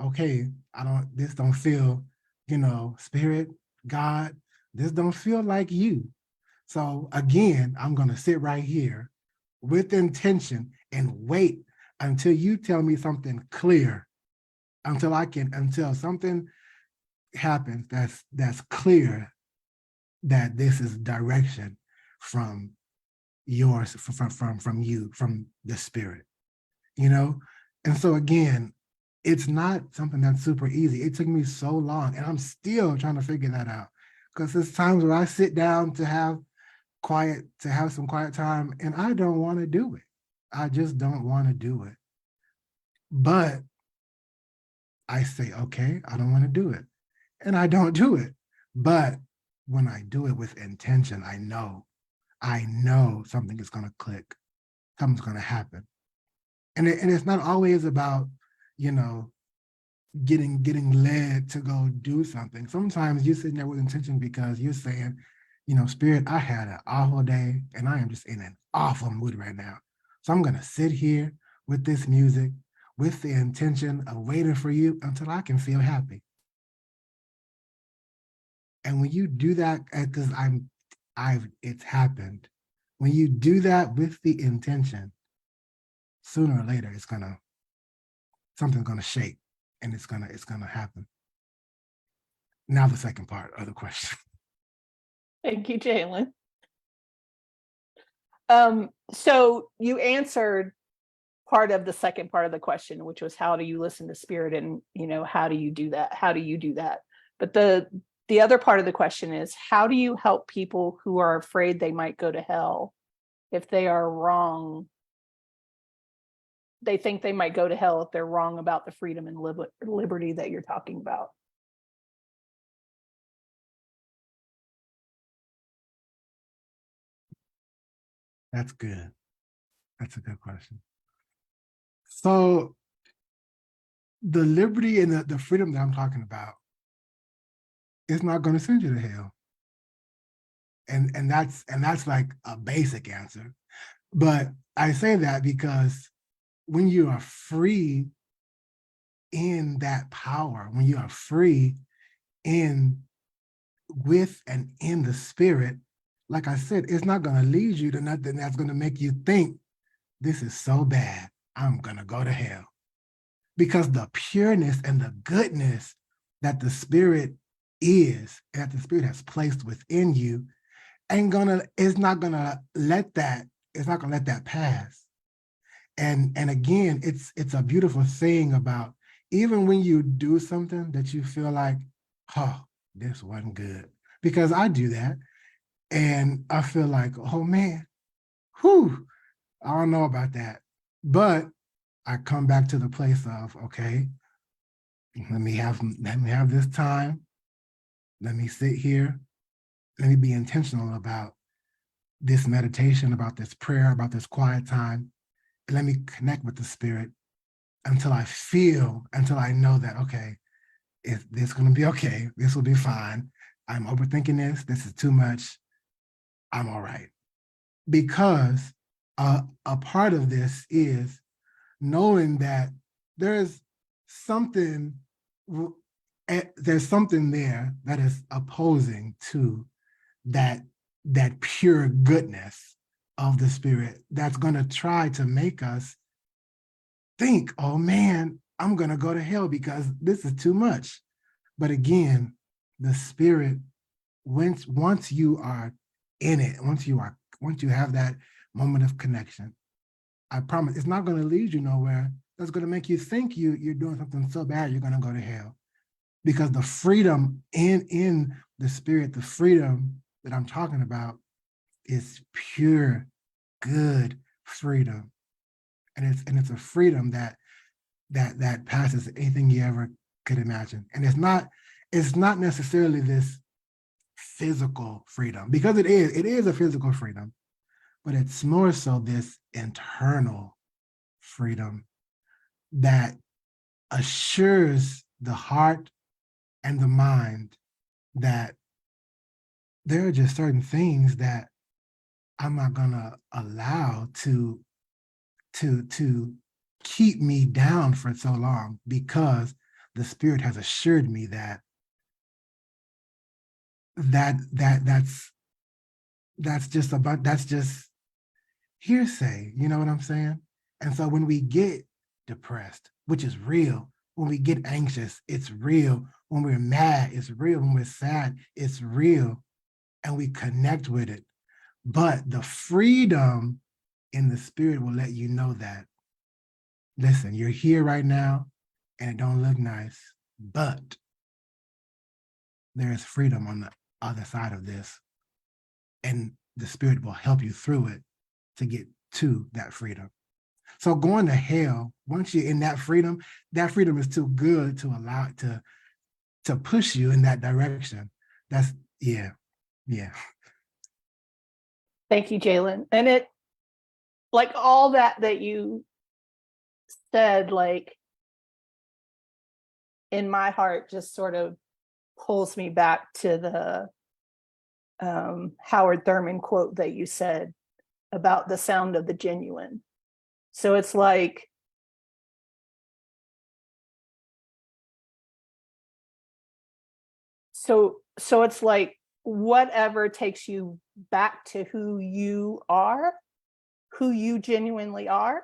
okay, this don't feel, spirit, God, this don't feel like you. So again, I'm gonna sit right here with intention and wait until you tell me something clear, until something happens that's clear that this is direction from yours, from you, from the spirit, And so again, it's not something that's super easy. It took me so long and I'm still trying to figure that out, because there's times where I sit down to have some quiet time and I don't want to do it. I just don't want to do it. But I say, okay, I don't want to do it. And I don't do it. But when I do it with intention, I know something is going to click, something's going to happen. And it's not always about, getting led to go do something. Sometimes you're sitting there with intention because you're saying, Spirit, I had an awful day and I am just in an awful mood right now. So I'm going to sit here with this music with the intention of waiting for you until I can feel happy. And when you do that, because it's happened. When you do that with the intention, sooner or later, something's gonna shake and it's gonna happen. Now the second part of the question. Thank you, Jalen. So you answered part of the second part of the question, which was how do you listen to spirit, and how do you do that? How do you do that? But the other part of the question is, how do you help people who are afraid they might go to hell if they are wrong? They think they might go to hell if they're wrong about the freedom and liberty that you're talking about. That's good. That's a good question. So the liberty and the freedom that I'm talking about is not going to send you to hell. And that's like a basic answer. But I say that because when you are free in that power, when you are free with and in the spirit, like I said, it's not going to lead you to nothing that's going to make you think this is so bad, I'm going to go to hell. Because the pureness and the goodness that the spirit is, that the spirit has placed within you, it's not gonna let that pass. And again, it's a beautiful thing about, even when you do something that you feel like, oh, this wasn't good, because I do that and I feel like, oh man, whew, I don't know about that. But I come back to the place of, okay, let me have this time. Let me sit here. Let me be intentional about this meditation, about this prayer, about this quiet time. And let me connect with the spirit until I know that, okay, this is going to be okay. This will be fine. I'm overthinking this. This is too much. I'm all right. Because a part of this is knowing that there's something there that is opposing to that pure goodness of the spirit, that's going to try to make us think, oh man, I'm going to go to hell because this is too much. But again, the spirit, once you are in it, once you are once you have that moment of connection, I promise it's not going to lead you nowhere. That's going to make you think you're doing something so bad you're going to go to hell. Because the freedom in the spirit, the freedom that I'm talking about is pure, good freedom. And it's a freedom that passes anything you ever could imagine. And it's not necessarily this physical freedom, because it is a physical freedom, but it's more so this internal freedom that assures the heart and the mind that there are just certain things that I'm not gonna allow to keep me down for so long, because the Spirit has assured me that's just hearsay, you know what I'm saying? And so when we get depressed, which is real, when we get anxious, it's real. When we're mad, it's real. When we're sad, it's real. And we connect with it. But the freedom in the spirit will let you know that, listen, you're here right now and it don't look nice, but there is freedom on the other side of this. And the spirit will help you through it to get to that freedom. So going to hell, once you're in that freedom is too good to allow it to push you in that direction. That's, yeah. Thank you, Jalen. And it, like all that you said, like in my heart just sort of pulls me back to the Howard Thurman quote that you said about the sound of the genuine. So it's like, so it's like whatever takes you back to who you are, who you genuinely are,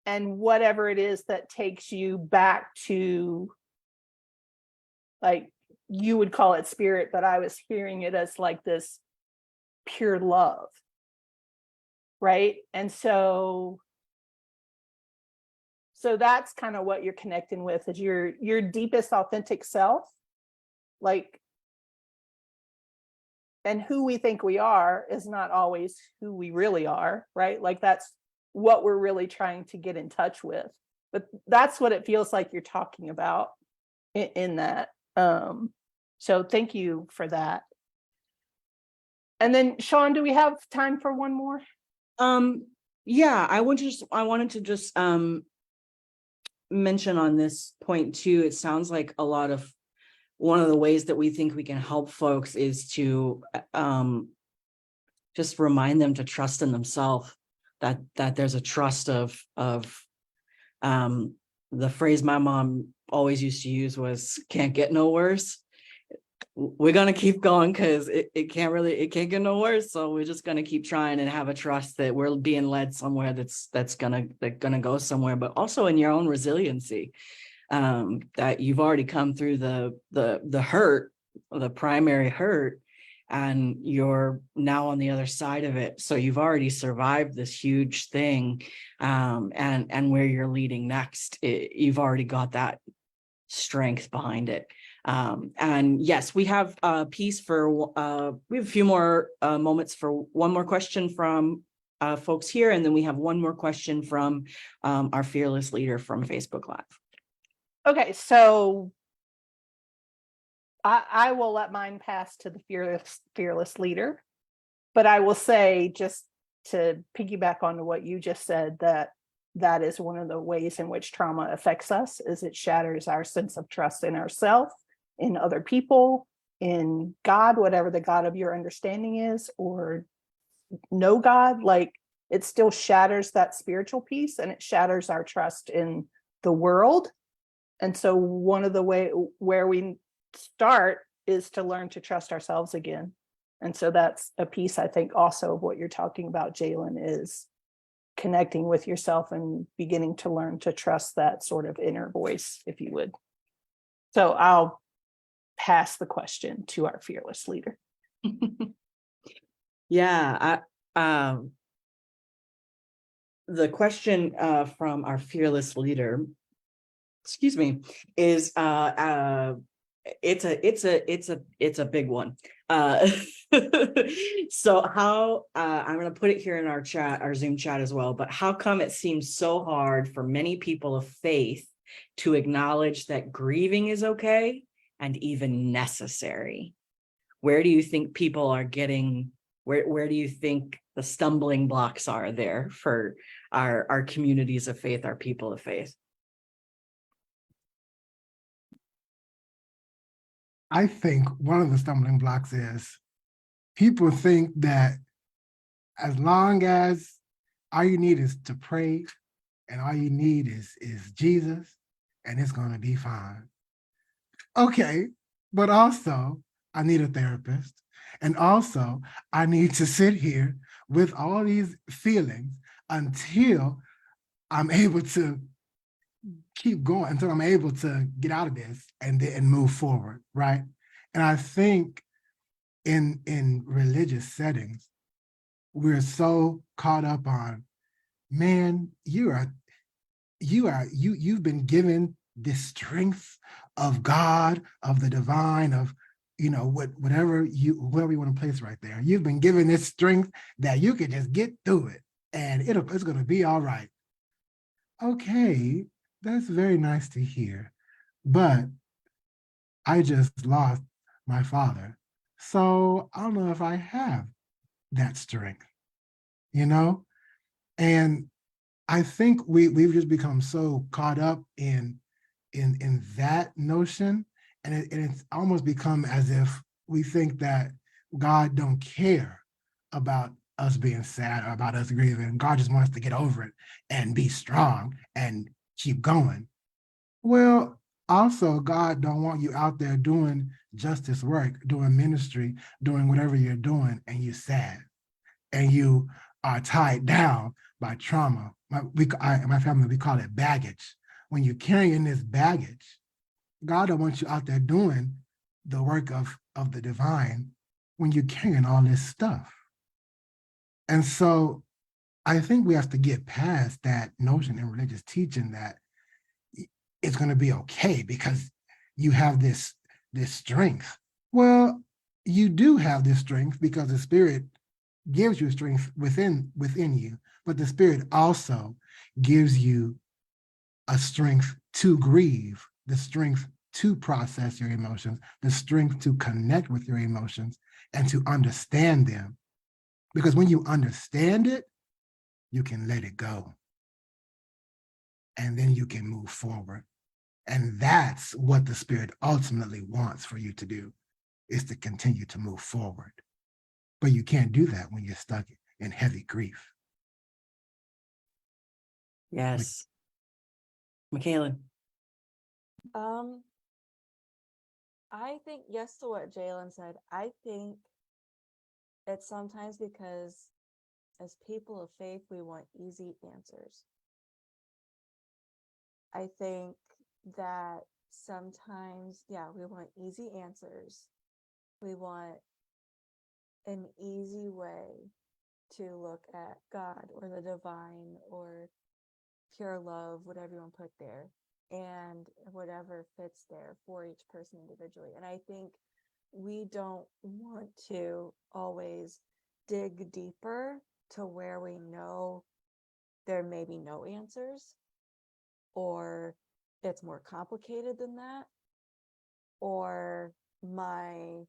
and whatever it is that takes you back to, like, you would call it spirit, but I was hearing it as like this pure love, right? And so that's kind of what you're connecting with, is your deepest authentic self, like, and who we think we are is not always who we really are, right? Like that's what we're really trying to get in touch with. But that's what it feels like you're talking about in that. So thank you for that. And then Sean, do we have time for one more? Yeah, I wanted to just mention on this point too. It sounds like a lot of one of the ways that we think we can help folks is to just remind them to trust in themselves, that there's a trust of the phrase my mom always used to use was, can't get no worse. We're going to keep going because it can't get no worse. So we're just going to keep trying and have a trust that we're being led somewhere that's gonna go somewhere, but also in your own resiliency, that you've already come through the hurt, the primary hurt, and you're now on the other side of it. So you've already survived this huge thing, and where you're leading next, you've already got that strength behind it. And yes, we have a piece for, we have a few more moments for one more question from folks here. And then we have one more question from our fearless leader from Facebook Live. Okay, so I will let mine pass to the fearless leader, but I will say, just to piggyback on what you just said, that is one of the ways in which trauma affects us, is it shatters our sense of trust in ourselves, in other people, in God, whatever the God of your understanding is, or no God. Like, it still shatters that spiritual piece, and it shatters our trust in the world. And so one of the where we start is to learn to trust ourselves again. And so that's a piece, I think, also of what you're talking about, Jalen, is connecting with yourself and beginning to learn to trust that sort of inner voice, if you would. So I'll pass the question to our fearless leader. Yeah, Um, the question from our fearless leader, excuse me, is it's a big one. So how I'm going to put it here in our chat, our Zoom chat as well, but how come it seems so hard for many people of faith to acknowledge that grieving is okay and even necessary? Where do you think people are getting, where do you think the stumbling blocks are there for our communities of faith, our people of faith? I think one of the stumbling blocks is people think that as long as all you need is to pray and all you need is Jesus and it's going to be fine. Okay, but also I need a therapist, and also I need to sit here with all these feelings until I'm able to keep going, until I'm able to get out of this and move forward, right? And I think in religious settings, we're so caught up on, man, you've been given this strength of God, of the divine, of whatever whoever you want to place right there. You've been given this strength that you can just get through it and it's gonna be all right. Okay, that's very nice to hear. But I just lost my father. So I don't know if I have that strength, you know? And I think we've just become so caught up in that notion, and it's almost become as if we think that God don't care about us being sad or about us grieving. God just wants to get over it and be strong and keep going. Well, also God don't want you out there doing justice work, doing ministry, doing whatever you're doing, and you're sad and you are tied down by trauma. My family, we call it baggage. When you're carrying this baggage, God don't want you out there doing the work of the divine when you're carrying all this stuff. And so I think we have to get past that notion in religious teaching that it's going to be okay because you have this strength. Well, you do have this strength because the Spirit gives you strength within you, but the Spirit also gives you a strength to grieve, the strength to process your emotions, the strength to connect with your emotions and to understand them. Because when you understand it, you can let it go. And then you can move forward. And that's what the Spirit ultimately wants for you to do, is to continue to move forward. But you can't do that when you're stuck in heavy grief. Yes. Michaela. I think yes to what Jalen said. I think it's sometimes because as people of faith, we want easy answers. I think that sometimes, yeah, we want easy answers. We want an easy way to look at God or the divine or pure love, whatever you want to put there, and whatever fits there for each person individually. And I think we don't want to always dig deeper to where we know there may be no answers, or it's more complicated than that, or my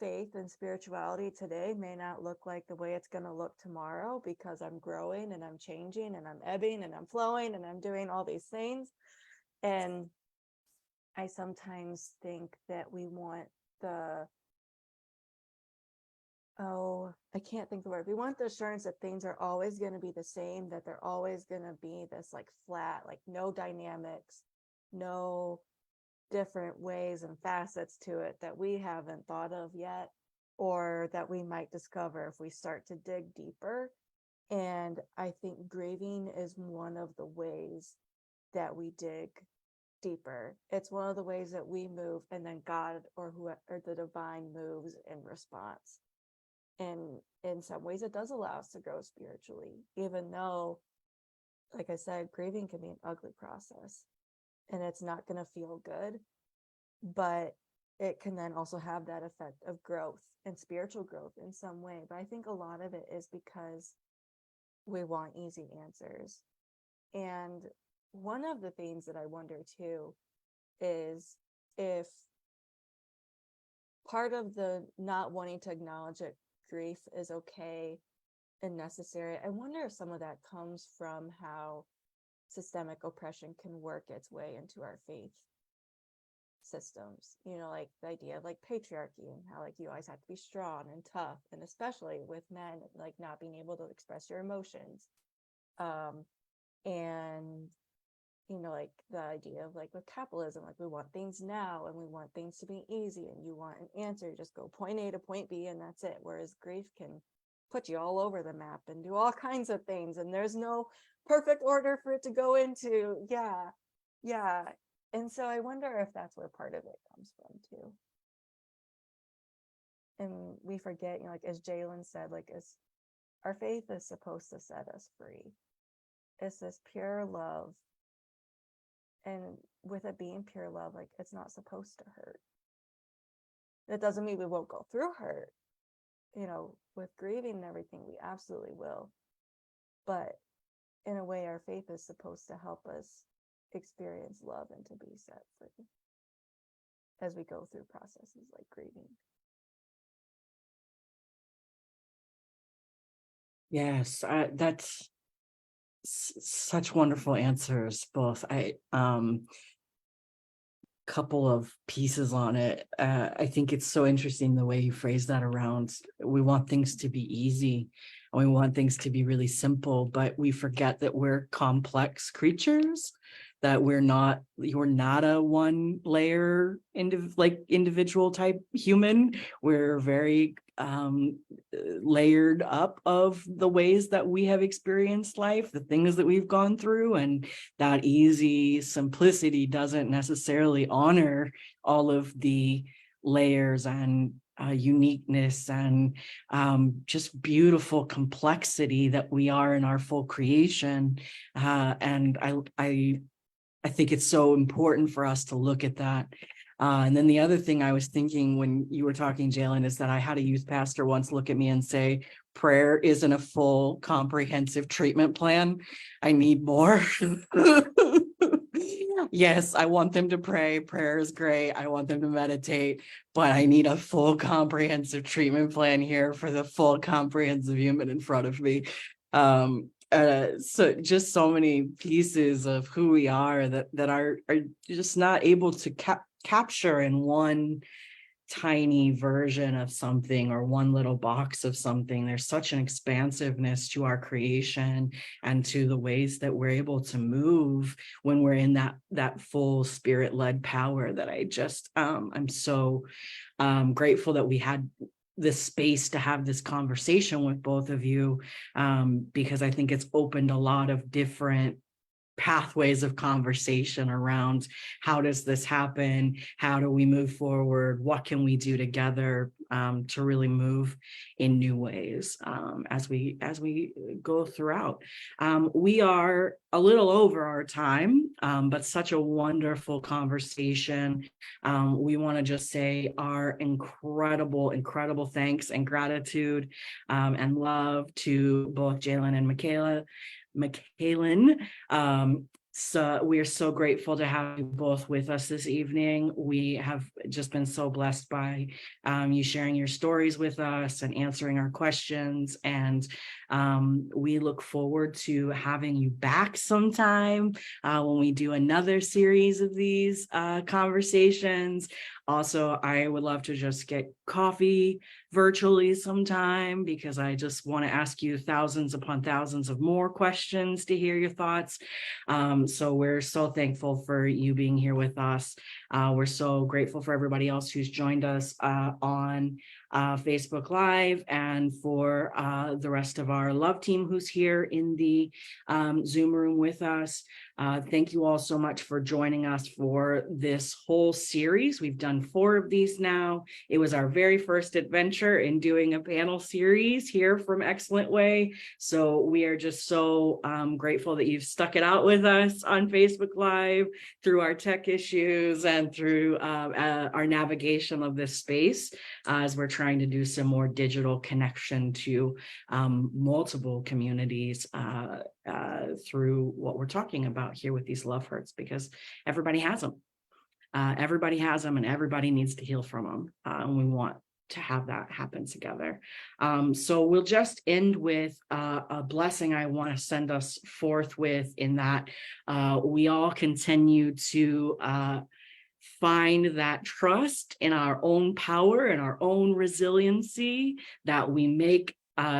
faith and spirituality today may not look like the way it's going to look tomorrow because I'm growing and I'm changing and I'm ebbing and I'm flowing and I'm doing all these things. And I sometimes think that we want I can't think the word. We want the assurance that things are always going to be the same, that they're always going to be this like flat, like no dynamics, no different ways and facets to it that we haven't thought of yet, or that we might discover if we start to dig deeper. And I think grieving is one of the ways that we dig deeper. It's one of the ways that we move, and then God or whoever the divine moves in response. And in some ways it does allow us to grow spiritually, even though, like I said, grieving can be an ugly process and it's not going to feel good, but it can then also have that effect of growth and spiritual growth in some way. But I think a lot of it is because we want easy answers. And one of the things that I wonder too is if part of the not wanting to acknowledge that grief is okay and necessary, I wonder if some of that comes from how systemic oppression can work its way into our faith systems, like the idea of like patriarchy and how like you always have to be strong and tough, and especially with men like not being able to express your emotions, and like the idea of like with capitalism, like we want things now and we want things to be easy and you want an answer, you just go point A to point B and that's it, whereas grief can put you all over the map and do all kinds of things and there's no perfect order for it to go into. Yeah. And so I wonder if that's where part of it comes from too. And we forget, like as Jalen said, like as our faith is supposed to set us free. It's this pure love. And with it being pure love, like it's not supposed to hurt. That doesn't mean we won't go through hurt. With grieving and everything, we absolutely will. But in a way, our faith is supposed to help us experience love and to be set free as we go through processes like grieving. Yes, that's such wonderful answers, both. Couple of pieces on it. I think it's so interesting the way you phrase that around we want things to be easy and we want things to be really simple, but we forget that we're complex creatures, that you're not a one layer individual type human. We're very layered up of the ways that we have experienced life, the things that we've gone through, and that easy simplicity doesn't necessarily honor all of the layers and uniqueness and just beautiful complexity that we are in our full creation. And I think it's so important for us to look at that. And then the other thing I was thinking when you were talking, Jalen, is that I had a youth pastor once look at me and say, prayer isn't a full comprehensive treatment plan. I need more. Yes, I want them to pray. Prayer is great. I want them to meditate, but I need a full comprehensive treatment plan here for the full comprehensive human in front of me. So just so many pieces of who we are that are just not able to capture in one tiny version of something or one little box of something. There's such an expansiveness to our creation and to the ways that we're able to move when we're in that full spirit-led power that I'm so grateful that we had this space to have this conversation with both of you, because I think it's opened a lot of different pathways of conversation around how does this happen? How do we move forward? What can we do together to really move in new ways as we go throughout? We are a little over our time, but such a wonderful conversation. We want to just say our incredible thanks and gratitude and love to both Jalen and McKaylin. So we are so grateful to have you both with us this evening. We have just been so blessed by you sharing your stories with us and answering our questions. And we look forward to having you back sometime when we do another series of these conversations. Also, I would love to just get coffee virtually sometime, because I just want to ask you thousands upon thousands of more questions to hear your thoughts. So we're so thankful for you being here with us. We're so grateful for everybody else who's joined us on Facebook Live, and for the rest of our love team who's here in the Zoom room with us. Thank you all so much for joining us for this whole series. We've done 4 of these now. It was our very first adventure in doing a panel series here from Excellent Way. So we are just so grateful that you've stuck it out with us on Facebook Live through our tech issues and through our navigation of this space as we're trying to do some more digital connection to multiple communities through what we're talking about here with these love hurts, because everybody has them. Everybody has them, and everybody needs to heal from them. And we want to have that happen together. So we'll just end with a blessing I want to send us forth with, in that we all continue to find that trust in our own power and our own resiliency, that we make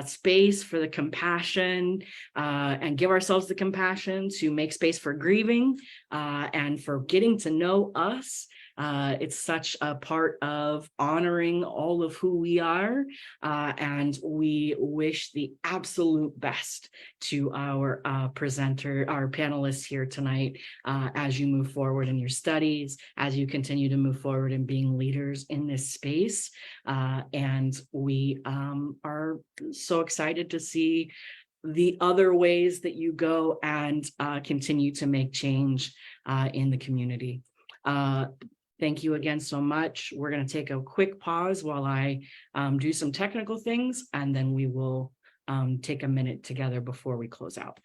space for the compassion and give ourselves the compassion to make space for grieving and for getting to know us. It's such a part of honoring all of who we are, and we wish the absolute best to our panelists here tonight as you move forward in your studies, as you continue to move forward in being leaders in this space. And we are so excited to see the other ways that you go and continue to make change in the community. Thank you again so much. We're going to take a quick pause while I do some technical things, and then we will take a minute together before we close out.